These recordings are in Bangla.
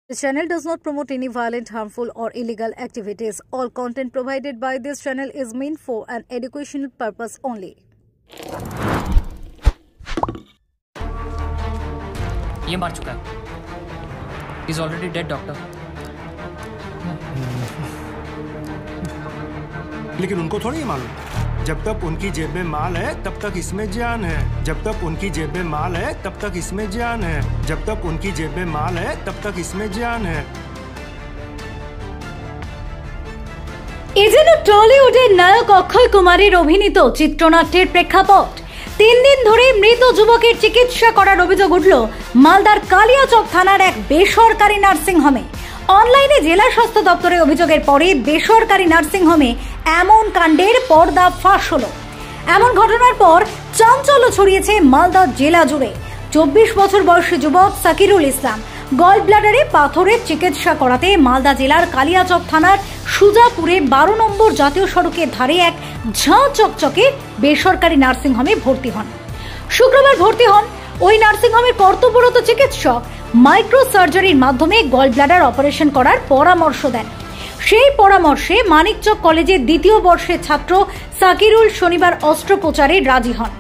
This channel does not promote any violent, harmful, or illegal activities. All content provided by this channel is meant for an educational purpose only. ये मार चुका है. He's already dead, doctor. लेकिन उनको थोड़ी मालूम, जब तक उनकी जेब में माल है तब तक इसमें जान है. जब तक उनकी जेब में माल है तब तक इसमें जान है. जब तक उनकी जेब में माल है तब तक इसमें जान है. এজন্য টলিউডের নায়ক অক্ষয় কুমারের অভিনীত চিত্রনাট্যের প্রেক্ষাপট 3 দিন ধরে মৃত যুবকের চিকিৎসা করার অভিযোগ উঠল মালদার কালিয়াচক থানার এক বেসরকারি নার্সিং হোমে। অনলাইনে জেলা স্বাস্থ্য দপ্তরের অভিযোগের পরে বেসরকারি নার্সিং হোমে এমন কাণ্ডের পর্দা ফাঁস হলো। এমন ঘটনার পর চাঞ্চল্য ছড়িয়েছে মালদা জেলা জুড়ে। 24 বছর বয়সী যুবক সাকিরুল ইসলাম গল ব্লাডারে পাথরের চিকিৎসা করাতে মালদা জেলার কালিয়াচক থানার সুজাপুরে 12 নম্বর জাতীয় সড়কের ধারে এক ঝাঁ চকচকে বেসরকারি নার্সিংহোমে ভর্তি হন। শুক্রবার ভর্তি হন ওই নার্সিংহোমের কর্তব্যরত চিকিৎসক মাইক্রো সার্জারির মাধ্যমে গল ব্লাডার অপারেশন করার পরামর্শ দেন। সেই পরামর্শে মানিকচক কলেজের 2য় বর্ষের ছাত্র সাকিরুল শনিবার অস্ত্রোপচারে রাজি হন।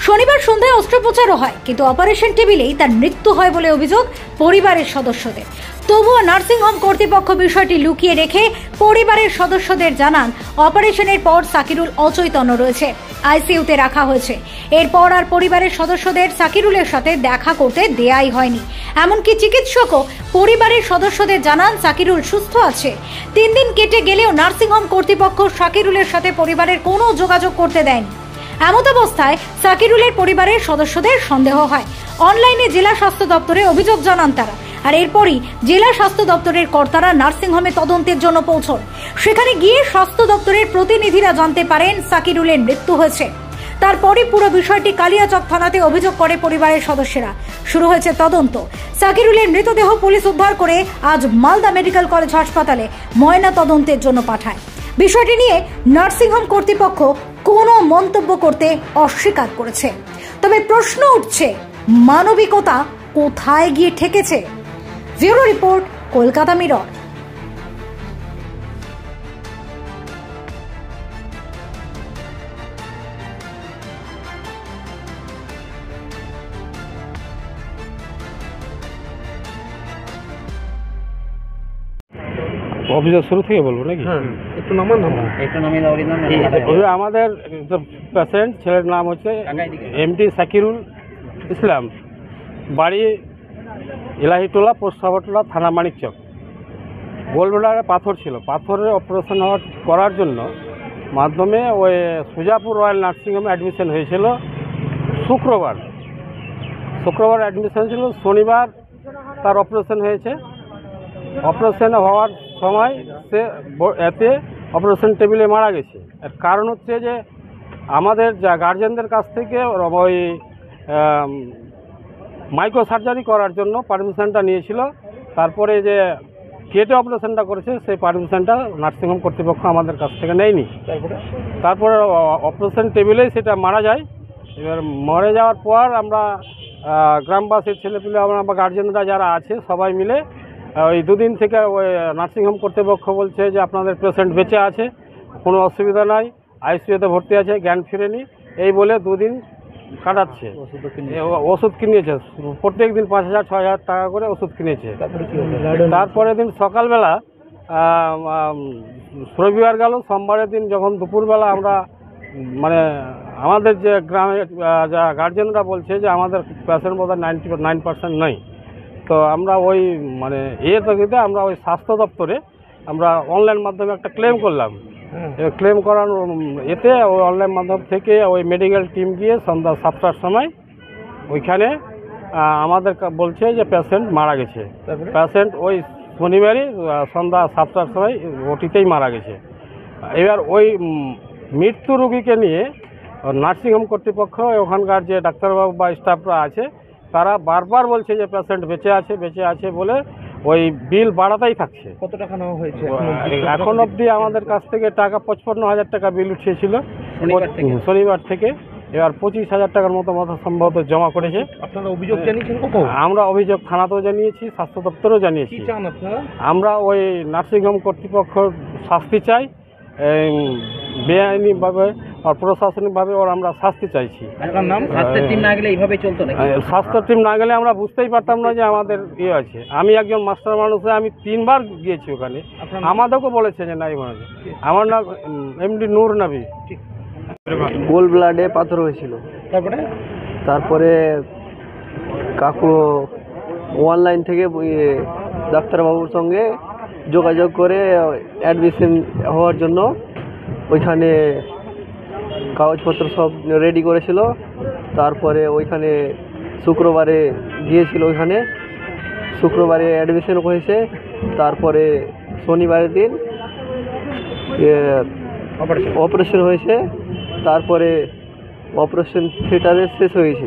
শনিবার সন্ধ্যায় অস্ত্রোপচারও হয়, কিন্তু অপারেশন টেবিলেই তার মৃত্যু হয় বলে অভিযোগ পরিবারের সদস্যদের। তবুও নার্সিংহোম কর্তৃপক্ষ বিষয়টি লুকিয়ে রেখে পরিবারের সদস্যদের জানান অপারেশনের পর সাকিরুল অচৈতন্য রয়েছে, আইসিইউতে রাখা হয়েছে। এরপর আর পরিবারের সদস্যদের সাকিরুলের সাথে দেখা করতে দেয়াই হয়নি। এমনকি চিকিৎসকও পরিবারের সদস্যদের জানান সাকিরুল সুস্থ আছে। 3 দিন কেটে গেলেও নার্সিংহোম কর্তৃপক্ষ সাকিরুলের সাথে পরিবারের কোনো যোগাযোগ করতে দেয়নি। এমত অবস্থায় সাকিরুলের পরিবারের সদস্যদের সন্দেহ হয়। অনলাইনে জেলা স্বাস্থ্য দপ্তরে অভিযোগ জানান তারা, আর এরপরই জেলা স্বাস্থ্য দপ্তরের কর্তারা নার্সিংহোমে তদন্তের জন্য পৌঁছন। সেখানে গিয়ে স্বাস্থ্য দপ্তরের প্রতিনিধিরা জানতে পারেন সাকিরুলের মৃত্যু হয়েছে। তারপরে পুরো বিষয়টি কালিয়াচক থানাতে অভিযোগ করে পরিবারের সদস্যরা। শুরু হয়েছে তদন্ত। সাকিরুলের মৃতদেহ পুলিশ উদ্ধার করে আজ মালদা মেডিকেল কলেজ হাসপাতালে ময়না তদন্তের জন্য পাঠায়। বিষয়টি নিয়ে নার্সিংহোম কর্তৃপক্ষ কোনো মন্তব্য করতে অস্বীকার করেছে। তবে প্রশ্ন উঠছে, মানবিকতা কোথায় গিয়ে ঠেকেছে? Bureau report, Kolkata mirror. Officer শুরু থেকে বলবো নাকি? একটু নামিয়ে আমাদের পেশেন্ট ছেলের নাম হচ্ছে এমটি সাকিরুল ইসলাম, বাড়ি ইলাহিটোলা, পোস্ট সাভারটোলা, থানা মানিকচক। গোলব্লাডারে পাথর ছিল, পাথরের অপারেশন করার জন্য মাধ্যমে ওই সুজাপুর রয়্যাল নার্সিংহোমে অ্যাডমিশন হয়েছিল শুক্রবার অ্যাডমিশন ছিল। শনিবার তার অপারেশন হয়েছে। অপারেশন হওয়ার সময় সে এতে অপারেশন টেবিলে মারা গেছে। এর কারণ হচ্ছে যে আমাদের যা গার্জেনদের কাছ থেকে ওই মাইক্রো সার্জারি করার জন্য পারমিশনটা নিয়েছিল। তারপরে যে কেটে অপারেশনটা করেছে সেই পারমিশনটা নার্সিংহোম কর্তৃপক্ষ আমাদের কাছ থেকে নেয়নি। তারপরে অপারেশন টেবিলেই সেটা মারা যায়। এবার মরে যাওয়ার পর আমরা গ্রামবাসীর ছেলেপিলে আমরা গার্জেনরা যারা আছে সবাই মিলে ওই 2 দিন থেকে ওই নার্সিংহোম কর্তৃপক্ষ বলছে যে আপনাদের পেশেন্ট বেঁচে আছে, কোনো অসুবিধা নাই, আইসিইউতে ভর্তি আছে, জ্ঞান ফিরেনি, এই বলে 2 দিন কাটাচ্ছে। ওষুধ কিনেছে, প্রত্যেক দিন 5,000-6,000 টাকা করে ওষুধ কিনেছে। তারপরের দিন সকালবেলা রবিবার গেল, সোমবারের দিন যখন দুপুরবেলা আমরা মানে আমাদের যে গ্রামের যা গার্জেনরা বলছে যে আমাদের পেশেন্ট বোধহয় 99% নেই। তো আমরা ওই মানে তখন আমরা ওই স্বাস্থ্য দপ্তরে আমরা অনলাইন মাধ্যমে একটা ক্লেম করলাম। ক্লেম করার এতে ওই অনলাইন মাধ্যম থেকে ওই মেডিকেল টিম গিয়ে সন্ধ্যা 7টার সময় ওইখানে আমাদের বলছে যে পেশেন্ট মারা গেছে। পেশেন্ট ওই শনিবারই সন্ধ্যা 7টার সময় ওটিতেই মারা গেছে। এবার ওই মৃত্যু রোগীকে নিয়ে নার্সিংহোম কর্তৃপক্ষ ওখানকার যে ডাক্তারবাবু বা স্টাফরা আছে তারা বারবার বলছে যে পেশেন্ট বেঁচে আছে বলে ওই বিল বাড়াতেই থাকছে। কত টাকা নেওয়া হয়েছে এখন অবধি? আমাদের কাছ থেকে টাকা 55,000 টাকা বিল উঠিয়েছিল শনিবার থেকে। এবার 25,000 টাকার মতো সম্ভবত জমা করেছে। আপনারা অভিযোগ জানিয়েছেন কোথাও? আমরা অভিযোগ থানাতেও জানিয়েছি, স্বাস্থ্য দপ্তরেও জানিয়েছি। কি চান আপনারা? আমরা ওই নার্সিংহোম কর্তৃপক্ষ শাস্তি চাই, বেআইনিভাবে আর প্রশাসনিকভাবে ওর আমরা শাস্তি চাইছি। আপনার নাম? স্বাস্থ্যের টিম না গেলে এইভাবে চলতো না? স্বাস্থ্য টিম না গেলে আমরা বুঝতেই পারতাম না যে আমাদের ইয়ে আছে। আমি একজন মাস্টার মানুষ, আমি 3 বার গিয়েছি ওখানে, আমাদেরকেও বলেছে যে নাই মানে। আমার নাম এমডি নূর নবী। গোল ব্লাডে পাথর হয়েছিল। তারপরে কাকু অনলাইন থেকে ডাক্তারবাবুর সঙ্গে যোগাযোগ করে অ্যাডমিশন হওয়ার জন্য ওইখানে কাগজপত্র সব রেডি করেছিল। তারপরে ওইখানে শুক্রবারে গিয়েছিল, ওইখানে শুক্রবারে অ্যাডমিশন হয়েছে। তারপরে শনিবারের দিন অপারেশন হয়েছে। তারপরে অপারেশন থিয়েটারে শেষ হয়েছে।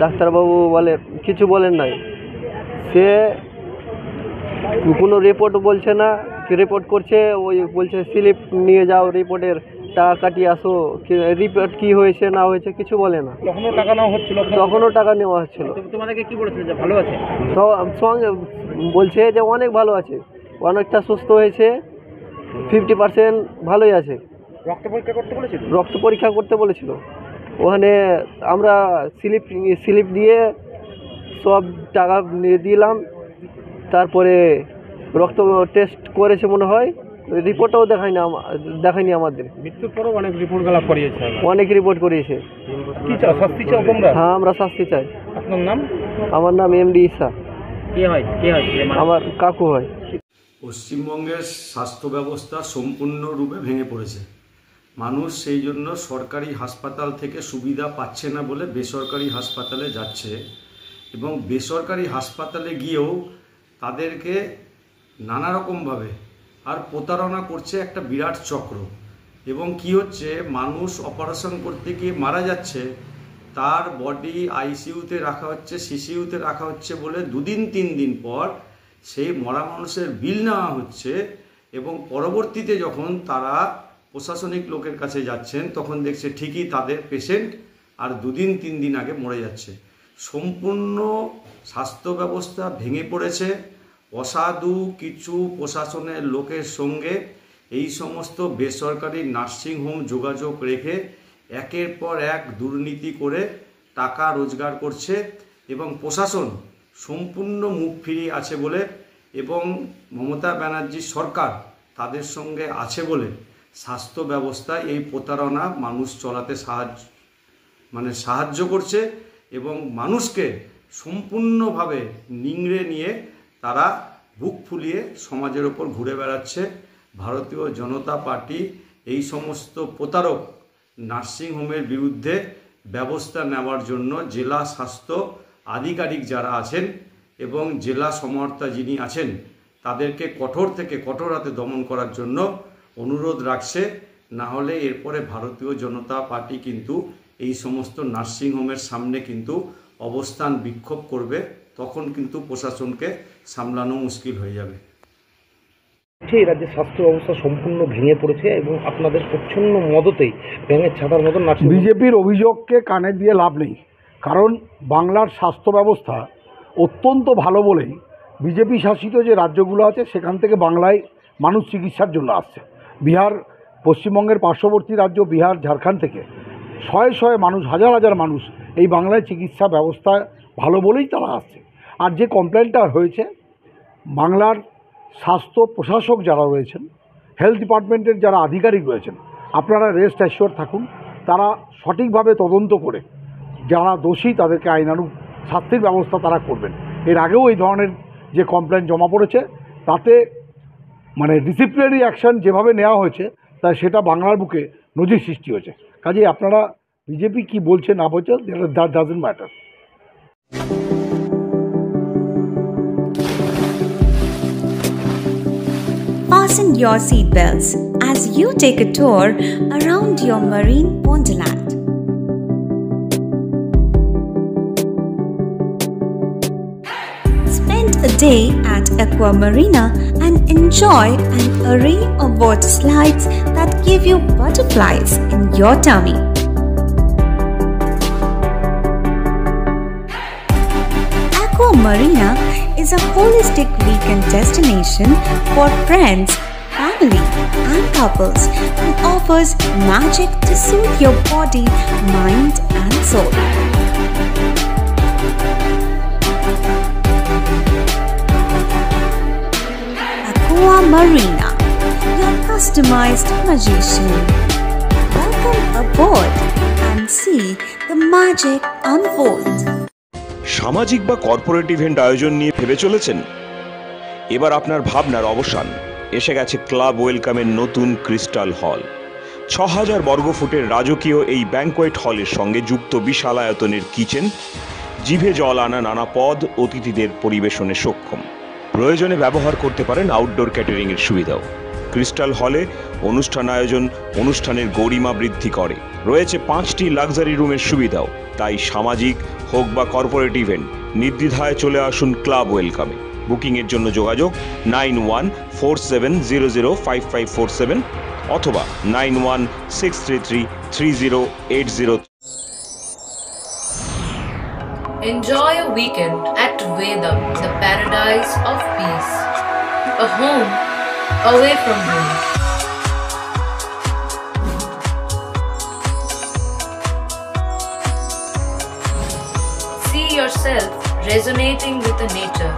ডাক্তারবাবু বলে কিছু বলেন নাই, সে কোনো রিপোর্ট বলছে না, রিপোর্ট করছে ওই বলছে স্লিপ নিয়ে যাও, রিপোর্টের টাকা কাটিয়ে আসো, রিপোর্ট কী হয়েছে না হয়েছে কিছু বলে না। তখনও টাকা নেওয়া হচ্ছিল? তখনও টাকা নেওয়া হচ্ছিল। তোমাদেরকে কি বলেছিল যে ভালো আছে? তো সঙ্গে বলছে যে অনেক ভালো আছে, অনেকটা সুস্থ হয়েছে, 50% ভালোই আছে। রক্ত পরীক্ষা করতে বলেছিল? রক্ত পরীক্ষা করতে বলেছিল। ওখানে আমরা স্লিপ দিয়ে সব টাকা নিয়ে দিলাম। তারপরে রক্ত টেস্ট করেছে মনে হয়, রিপোর্টও দেখায়নি আমাদের। মৃত্যুর পরেও অনেক রিপোর্টগুলো করিয়েছে, অনেক রিপোর্ট করিয়েছে। কি চাও, শাস্তি চাও তোমরা? হ্যাঁ, আমরা শাস্তি চাই। আপনার নাম? আমার নাম এমডি ঈসা। কে হয়? আমার কাকু হয়। পশ্চিমবঙ্গের স্বাস্থ্য ব্যবস্থা সম্পূর্ণরূপে ভেঙে পড়েছে। মানুষ সেই জন্য সরকারি হাসপাতাল থেকে সুবিধা পাচ্ছে না বলে বেসরকারি হাসপাতালে যাচ্ছে, এবং বেসরকারি হাসপাতালে গিয়েও তাদেরকে নানা রকমভাবে আর প্রতারণা করছে একটা বিরাট চক্র। এবং কি হচ্ছে, মানুষ অপারেশন করতে গিয়ে মারা যাচ্ছে, তার বডি আইসিইউতে রাখা হচ্ছে, সিসিইউতে রাখা হচ্ছে বলে 2 দিন 3 দিন পর সেই মরা মানুষের বিল নেওয়া হচ্ছে, এবং পরবর্তীতে যখন তারা প্রশাসনিক লোকের কাছে যাচ্ছেন তখন দেখছে ঠিকই তাদের পেশেন্ট আর 2 দিন 3 দিন আগে মরে যাচ্ছে। সম্পূর্ণ স্বাস্থ্য ব্যবস্থা ভেঙে পড়েছে। অসাধু কিছু প্রশাসনের লোকের সঙ্গে এই সমস্ত বেসরকারি নার্সিংহোম যোগাযোগ রেখে একের পর এক দুর্নীতি করে টাকা রোজগার করছে, এবং প্রশাসন সম্পূর্ণ মুখ ফিরিয়ে আছে বলে, এবং মমতা ব্যানার্জি সরকার তাদের সঙ্গে আছে বলে স্বাস্থ্য ব্যবস্থায় এই প্রতারণা মানুষ চলাতে সাহায্য করছে, এবং মানুষকে সম্পূর্ণভাবে নিংড়ে নিয়ে তারা বুক ফুলিয়ে সমাজের ওপর ঘুরে বেড়াচ্ছে। ভারতীয় জনতা পার্টি এই সমস্ত প্রতারক নার্সিংহোমের বিরুদ্ধে ব্যবস্থা নেওয়ার জন্য জেলা স্বাস্থ্য আধিকারিক যারা আছেন এবং জেলা সমর্থা যিনি আছেন তাদেরকে কঠোর থেকে কঠোর হাতে দমন করার জন্য অনুরোধ রাখছে। না হলে এরপরে ভারতীয় জনতা পার্টি কিন্তু এই সমস্ত নার্সিংহোমের সামনে কিন্তু অবস্থান বিক্ষোভ করবে, তখন কিন্তু প্রশাসনকে সামলানো মুশকিল হয়ে যাবে। এই রাজ্যের স্বাস্থ্য ব্যবস্থা সম্পূর্ণ ভেঙে পড়েছে এবং আপনাদের প্রচ্ছন্ন মদতেই ভেঙে ছাতার মতন নার্সিং। বিজেপির অভিযোগকে কানে দিয়ে লাভ নেই, কারণ বাংলার স্বাস্থ্য ব্যবস্থা অত্যন্ত ভালো বলেই বিজেপি শাসিত যে রাজ্যগুলো আছে সেখান থেকে বাংলায় মানুষ চিকিৎসার জন্য আসছে। বিহার, পশ্চিমবঙ্গের পার্শ্ববর্তী রাজ্য বিহার, ঝাড়খণ্ড থেকে শয়ে শয়ে মানুষ, হাজার হাজার মানুষ এই বাংলায় চিকিৎসা ব্যবস্থা ভালো বলেই তারা আসছে। আর যে কমপ্লেনটা হয়েছে, বাংলার স্বাস্থ্য প্রশাসক যারা রয়েছেন, হেলথ ডিপার্টমেন্টের যারা আধিকারিক রয়েছেন, আপনারা রেস্ট অ্যাসিওর থাকুন, তারা সঠিকভাবে তদন্ত করে যারা দোষী তাদেরকে আইনানুগ শাস্তির ব্যবস্থা তারা করবেন। এর আগেও এই ধরনের যে কমপ্লেন জমা পড়েছে তাতে মানে ডিসিপ্লিনারি অ্যাকশন যেভাবে নেওয়া হয়েছে তাই সেটা বাংলার বুকে নজির সৃষ্টি হয়েছে। কাজেই আপনারা বিজেপি কি বলছে না বলছে, that doesn't matter. Fasten your seatbelts as you take a tour around your marine wonderland. Spend a day at Aqua Marina and enjoy an array of water slides that give you butterflies in your tummy. Aqua Marina is a holistic weekend destination for friends, family, and couples and offers magic to soothe your body, mind, and soul. Aqua Marina, your customized magician. Welcome aboard and see the magic unfold. সামাজিক বা কর্পোরেট ইভেন্ট আয়োজন নিয়ে ভেবে চলেছেন? এবার আপনার ভাবনার অবসান। এসে গেছে ক্লাব ওয়েলকামের নতুন ক্রিস্টাল হল। ৬,০০০ বর্গফুটের রাজকীয় এই ব্যাংকোয়েট হলের সঙ্গে যুক্ত বিশাল আয়তনের কিচেন, জিভে জল আনা নানা পদ অতিথিদের পরিবেশনে সক্ষম। প্রয়োজনে ব্যবহার করতে পারেন আউটডোর ক্যাটারিংয়ের সুবিধাও। ক্রিস্টাল হলে অনুষ্ঠান আয়োজন অনুষ্ঠানের গরিমা বৃদ্ধি করে। রয়েছে ৫টি লাক্সারি রুমের সুবিধাও। তাই সামাজিক হোক বা কর্পোরেট ইভেন্ট নির্দ্বিধায় চলে আসুন ক্লাব ওয়েলকামে। বুকিংয়ের জন্য যোগাযোগ 9147005547 অথবা 9163333080। Enjoy a weekend at Vedam, the paradise of peace. A home away from home. See yourself resonating with the nature.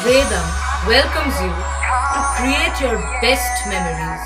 Vedam welcomes you to create your best memories.